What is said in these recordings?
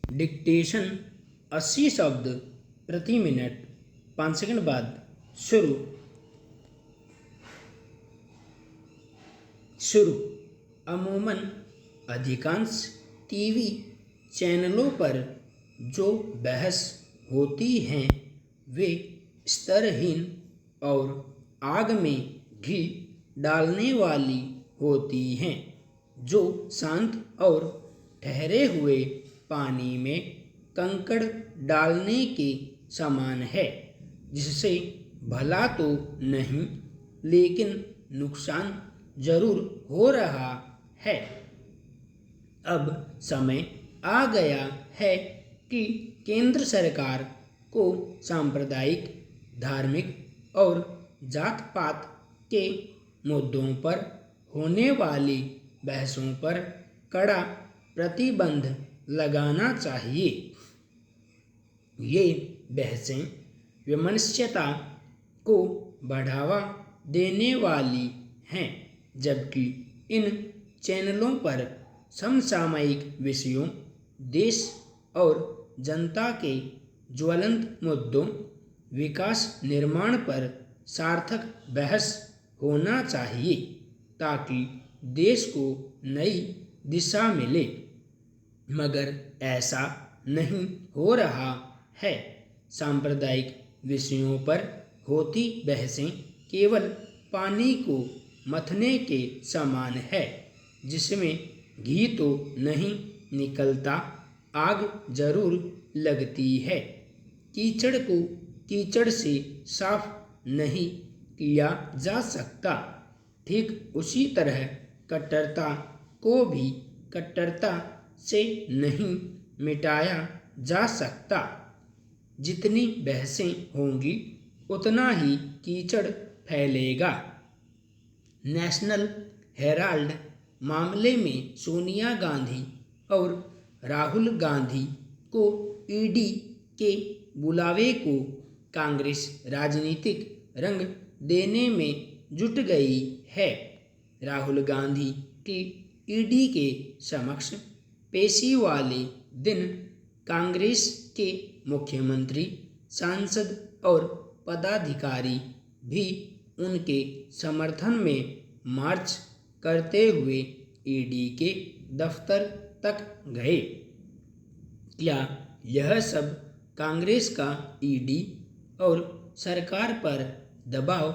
Dictation 80 शब्द प्रति minute. 5 second बाद शुरू। अमूमन अधिकांश टीवी चैनलों पर जो बहस होती हैं वे स्तरहीन और आग में घी डालने वाली होती हैं, जो शांत और ठहरे हुए पानी में कंकड़ डालने के समान है, जिससे भला तो नहीं लेकिन नुकसान जरूर हो रहा है। अब समय आ गया है कि केंद्र सरकार को सांप्रदायिक, धार्मिक और जात पात के मुद्दों पर होने वाली बहसों पर कड़ा प्रतिबंध लगाना चाहिए। ये बहसें वैमनस्यता को बढ़ावा देने वाली हैं, जबकि इन चैनलों पर समसामयिक विषयों, देश और जनता के ज्वलंत मुद्दों, विकास निर्माण पर सार्थक बहस होना चाहिए, ताकि देश को नई दिशा मिले। मगर ऐसा नहीं हो रहा है। सांप्रदायिक विषयों पर होती बहसें केवल पानी को मथने के समान है, जिसमें घी तो नहीं निकलता, आग जरूर लगती है। कीचड़ को कीचड़ से साफ नहीं किया जा सकता, ठीक उसी तरह कट्टरता को भी कट्टरता से नहीं मिटाया जा सकता। जितनी बहसें होंगी उतना ही कीचड़ फैलेगा। नेशनल हेराल्ड मामले में सोनिया गांधी और राहुल गांधी को ईडी के बुलावे को कांग्रेस राजनीतिक रंग देने में जुट गई है। राहुल गांधी की ईडी के समक्ष पेशी वाले दिन कांग्रेस के मुख्यमंत्री, सांसद और पदाधिकारी भी उनके समर्थन में मार्च करते हुए ईडी के दफ्तर तक गए। क्या यह सब कांग्रेस का ईडी और सरकार पर दबाव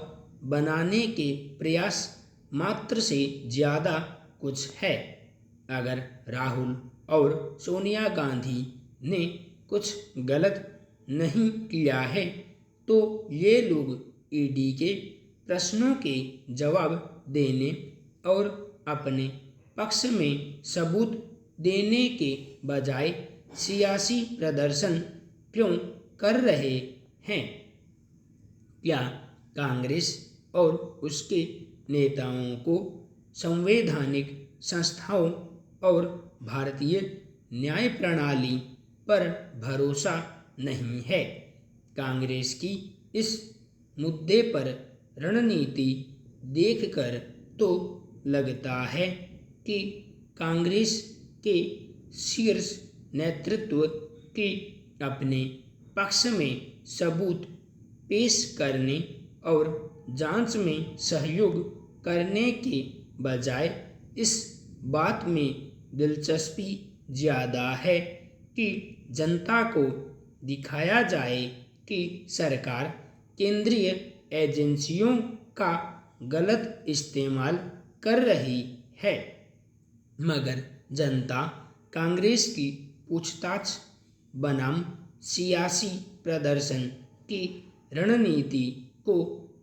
बनाने के प्रयास मात्र से ज़्यादा कुछ है? अगर राहुल और सोनिया गांधी ने कुछ गलत नहीं किया है तो ये लोग ईडी के प्रश्नों के जवाब देने और अपने पक्ष में सबूत देने के बजाय सियासी प्रदर्शन क्यों कर रहे हैं? क्या कांग्रेस और उसके नेताओं को संवैधानिक संस्थाओं और भारतीय न्याय प्रणाली पर भरोसा नहीं है? कांग्रेस की इस मुद्दे पर रणनीति देखकर तो लगता है कि कांग्रेस के शीर्ष नेतृत्व की अपने पक्ष में सबूत पेश करने और जांच में सहयोग करने के बजाय इस बात में दिलचस्पी ज़्यादा है कि जनता को दिखाया जाए कि सरकार केंद्रीय एजेंसियों का गलत इस्तेमाल कर रही है। मगर जनता कांग्रेस की पूछताछ बनाम सियासी प्रदर्शन की रणनीति को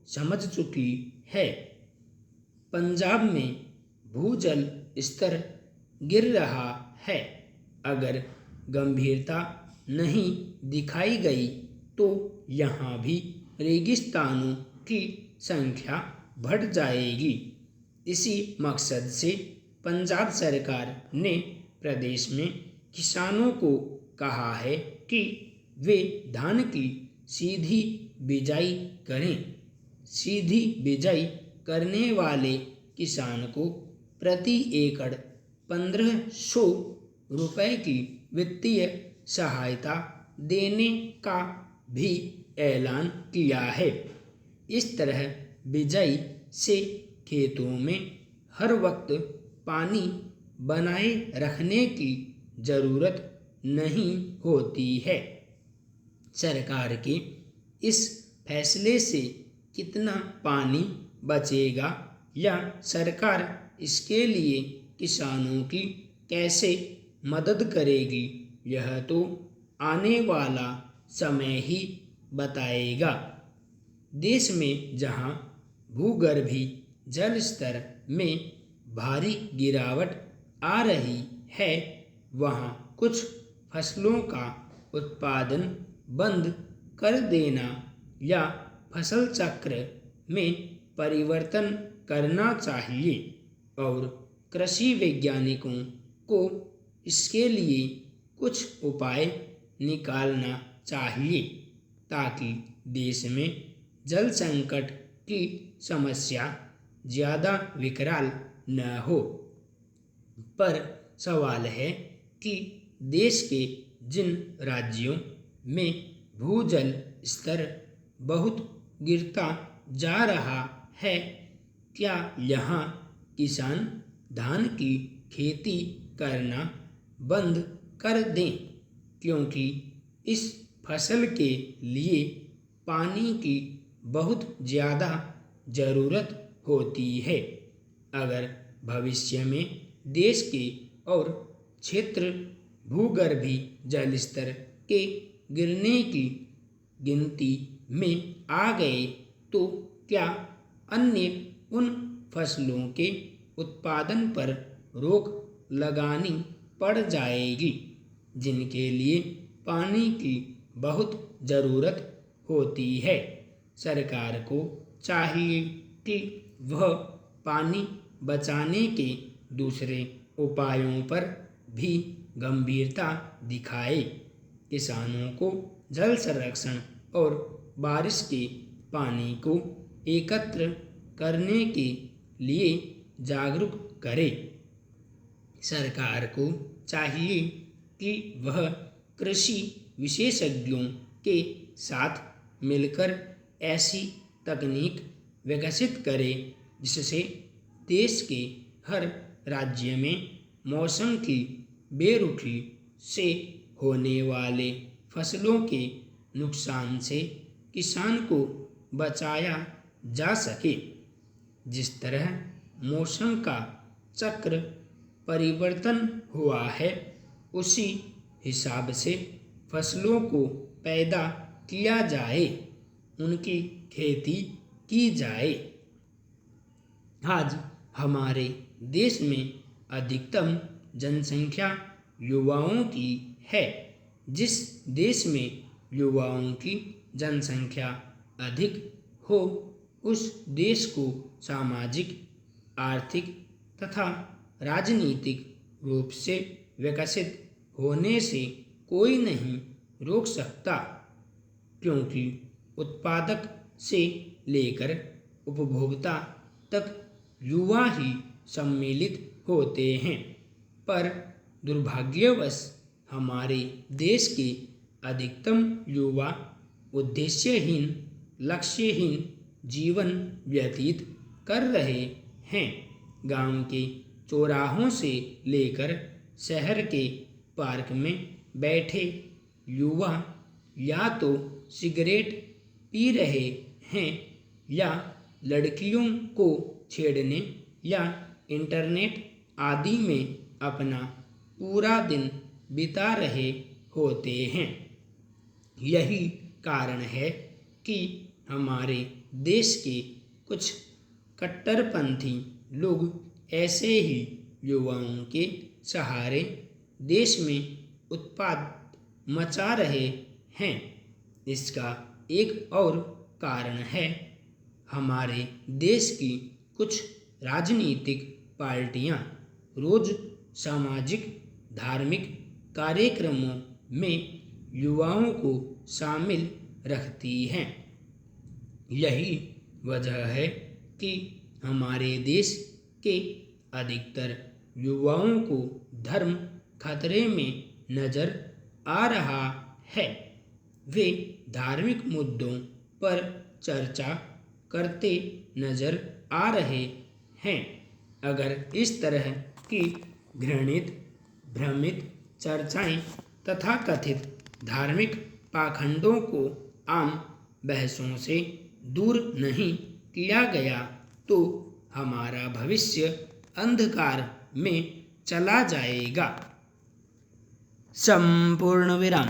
समझ चुकी है। पंजाब में भूजल स्तर गिर रहा है। अगर गंभीरता नहीं दिखाई गई तो यहाँ भी रेगिस्तानों की संख्या बढ़ जाएगी। इसी मकसद से पंजाब सरकार ने प्रदेश में किसानों को कहा है कि वे धान की सीधी बिजाई करें। सीधी बिजाई करने वाले किसान को प्रति एकड़ 1500 रुपये की वित्तीय सहायता देने का भी ऐलान किया है। इस तरह बिजाई से खेतों में हर वक्त पानी बनाए रखने की ज़रूरत नहीं होती है। सरकार के इस फैसले से कितना पानी बचेगा या सरकार इसके लिए किसानों की कैसे मदद करेगी, यह तो आने वाला समय ही बताएगा। देश में जहां भूगर्भी जल स्तर में भारी गिरावट आ रही है, वहां कुछ फसलों का उत्पादन बंद कर देना या फसल चक्र में परिवर्तन करना चाहिए और कृषि वैज्ञानिकों को इसके लिए कुछ उपाय निकालना चाहिए ताकि देश में जल संकट की समस्या ज़्यादा विकराल न हो। पर सवाल है कि देश के जिन राज्यों में भूजल स्तर बहुत गिरता जा रहा है, क्या यहाँ किसान धान की खेती करना बंद कर दें, क्योंकि इस फसल के लिए पानी की बहुत ज़्यादा ज़रूरत होती है। अगर भविष्य में देश के और क्षेत्र भूगर्भी जल स्तर के गिरने की गिनती में आ गए तो क्या अन्य उन फसलों के उत्पादन पर रोक लगानी पड़ जाएगी जिनके लिए पानी की बहुत ज़रूरत होती है। सरकार को चाहिए कि वह पानी बचाने के दूसरे उपायों पर भी गंभीरता दिखाए, किसानों को जल संरक्षण और बारिश के पानी को एकत्र करने के लिए जागरूक करे। सरकार को चाहिए कि वह कृषि विशेषज्ञों के साथ मिलकर ऐसी तकनीक विकसित करे जिससे देश के हर राज्य में मौसम की बेरुखी से होने वाले फसलों के नुकसान से किसान को बचाया जा सके। जिस तरह मौसम का चक्र परिवर्तन हुआ है, उसी हिसाब से फसलों को पैदा किया जाए, उनकी खेती की जाए। आज हमारे देश में अधिकतम जनसंख्या युवाओं की है। जिस देश में युवाओं की जनसंख्या अधिक हो, उस देश को सामाजिक, आर्थिक तथा राजनीतिक रूप से विकसित होने से कोई नहीं रोक सकता, क्योंकि उत्पादक से लेकर उपभोक्ता तक युवा ही सम्मिलित होते हैं। पर दुर्भाग्यवश हमारे देश के अधिकतम युवा उद्देश्यहीन, लक्ष्यहीन जीवन व्यतीत कर रहे हैं। गांव के चौराहों से लेकर शहर के पार्क में बैठे युवा या तो सिगरेट पी रहे हैं या लड़कियों को छेड़ने या इंटरनेट आदि में अपना पूरा दिन बिता रहे होते हैं। यही कारण है कि हमारे देश के कुछ कट्टरपंथी लोग ऐसे ही युवाओं के सहारे देश में उत्पात मचा रहे हैं। इसका एक और कारण है हमारे देश की कुछ राजनीतिक पार्टियां रोज सामाजिक धार्मिक कार्यक्रमों में युवाओं को शामिल रखती हैं। यही वजह है कि हमारे देश के अधिकतर युवाओं को धर्म खतरे में नज़र आ रहा है। वे धार्मिक मुद्दों पर चर्चा करते नजर आ रहे हैं। अगर इस तरह की घृणित, भ्रमित चर्चाएं तथाकथित धार्मिक पाखंडों को आम बहसों से दूर नहीं किया गया तो हमारा भविष्य अंधकार में चला जाएगा। संपूर्ण विराम।